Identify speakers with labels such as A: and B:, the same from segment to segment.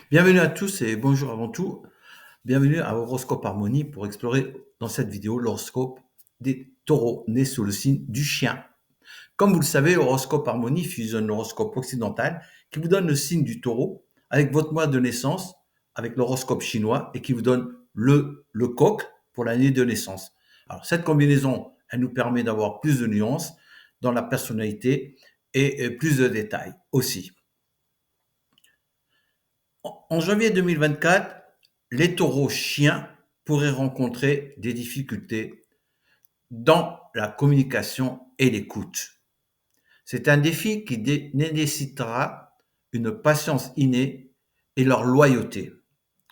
A: Bienvenue à tous et bonjour avant tout. Bienvenue à Horoscope Harmonie pour explorer dans cette vidéo l'horoscope des taureaux nés sous le signe du chien. Comme vous le savez, Horoscope Harmonie fusionne l'horoscope occidental qui vous donne le signe du taureau avec votre mois de naissance, avec l'horoscope chinois et qui vous donne le coq pour l'année de naissance. Alors cette combinaison, elle nous permet d'avoir plus de nuances dans la personnalité et plus de détails aussi. En janvier 2024, les taureaux chiens pourraient rencontrer des difficultés dans la communication et l'écoute. C'est un défi qui nécessitera une patience innée et leur loyauté.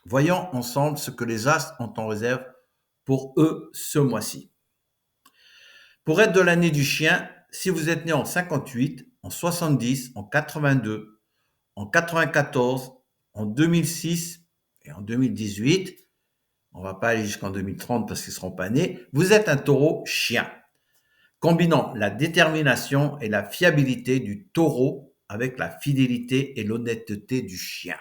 A: Voyons ensemble ce que les astres ont en réserve pour eux ce mois-ci. Pour être de l'année du chien, si vous êtes né en 58, en 70, en 82, en 94, en 2006 et en 2018, on ne va pas aller jusqu'en 2030 parce qu'ils ne seront pas nés, vous êtes un taureau chien, combinant la détermination et la fiabilité du taureau avec la fidélité et l'honnêteté du chien.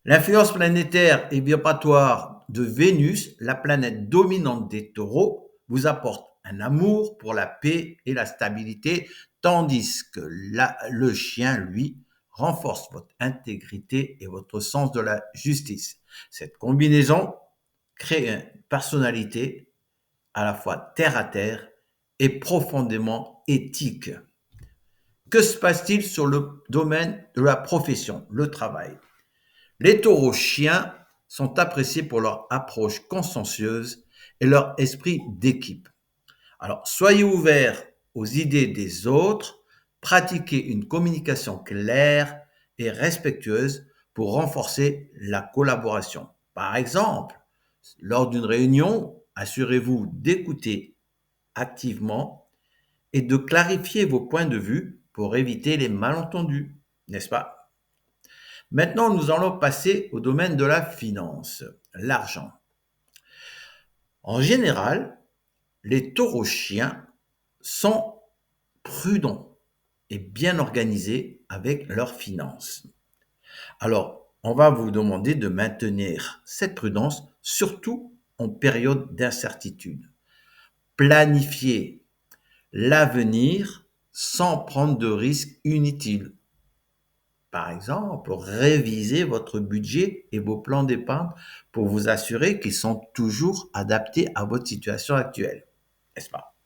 A: L'influence planétaire et vibratoire de Vénus, la planète dominante des taureaux, vous apporte un amour pour la paix et la stabilité, tandis que le chien, lui, renforce votre intégrité et votre sens de la justice. Cette combinaison crée une personnalité à la fois terre à terre et profondément éthique. Que se passe-t-il sur le domaine de la profession, le travail? Les taureaux chiens sont appréciés pour leur approche consciencieuse et leur esprit d'équipe. Alors, soyez ouverts aux idées des autres, pratiquez une communication claire et respectueuse pour renforcer la collaboration. Par exemple, lors d'une réunion, assurez-vous d'écouter activement et de clarifier vos points de vue pour éviter les malentendus, n'est-ce pas? Maintenant, nous allons passer au domaine de la finance, l'argent. En général, les taureaux chiens sont prudents et bien organisés avec leurs finances. Alors, on va vous demander de maintenir cette prudence, surtout en période d'incertitude. Planifiez l'avenir sans prendre de risques inutiles. Par exemple, révisez votre budget et vos plans d'épargne pour vous assurer qu'ils sont toujours adaptés à votre situation actuelle, n'est-ce pas?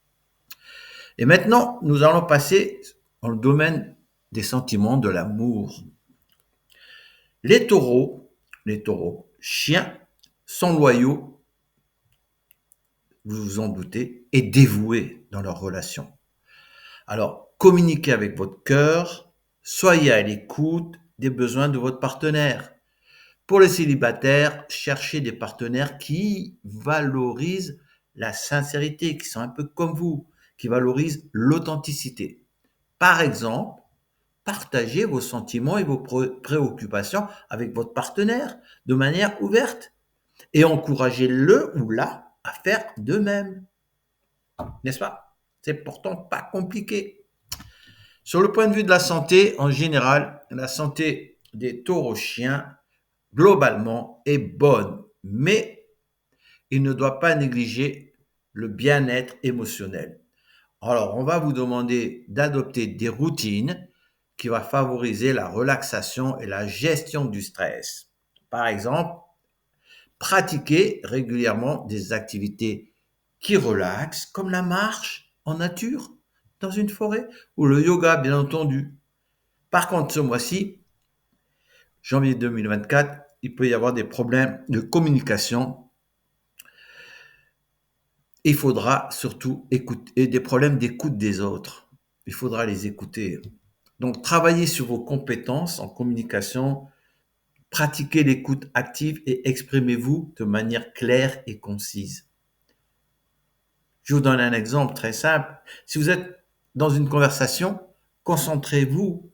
A: Et maintenant, nous allons passer dans le domaine des sentiments de l'amour. Les taureaux, chiens, sont loyaux, vous vous en doutez, et dévoués dans leurs relations. Alors, communiquez avec votre cœur, soyez à l'écoute des besoins de votre partenaire. Pour les célibataires, cherchez des partenaires qui valorisent la sincérité, qui sont un peu comme vous, qui valorisent l'authenticité. Par exemple, partagez vos sentiments et vos préoccupations avec votre partenaire de manière ouverte et encouragez-le ou la à faire de même. N'est-ce pas? C'est pourtant pas compliqué. Sur le point de vue de la santé, en général, la santé des taureaux chiens, globalement, est bonne, mais il ne doit pas négliger le bien-être émotionnel. Alors, on va vous demander d'adopter des routines qui vont favoriser la relaxation et la gestion du stress. Par exemple, pratiquez régulièrement des activités qui relaxent, comme la marche en nature, dans une forêt, ou le yoga, bien entendu. Par contre, ce mois-ci, janvier 2024, il peut y avoir des problèmes de communication. Il faudra surtout écouter, et des problèmes d'écoute des autres. Il faudra les écouter. Donc, travaillez sur vos compétences en communication, pratiquez l'écoute active et exprimez-vous de manière claire et concise. Je vous donne un exemple très simple. Si vous êtes dans une conversation, concentrez-vous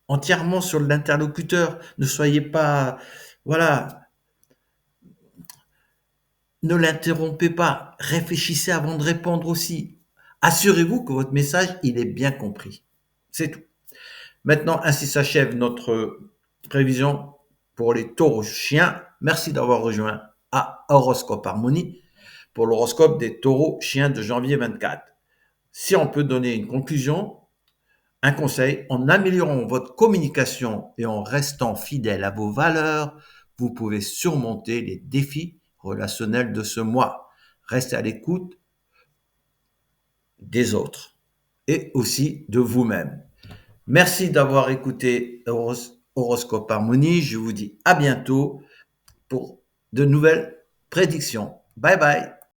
A: entièrement sur l'interlocuteur. Ne soyez pas, voilà, ne l'interrompez pas. Réfléchissez avant de répondre aussi. Assurez-vous que votre message, il est bien compris. C'est tout. Maintenant, ainsi s'achève notre prévision pour les taureaux chiens. Merci d'avoir rejoint à Horoscope Harmonie pour l'horoscope des taureaux chiens de janvier 24. Si on peut donner une conclusion, un conseil, en améliorant votre communication et en restant fidèle à vos valeurs, vous pouvez surmonter les défis relationnels de ce mois. Restez à l'écoute des autres et aussi de vous-même. Merci d'avoir écouté Horoscope Harmonie. Je vous dis à bientôt pour de nouvelles prédictions. Bye bye.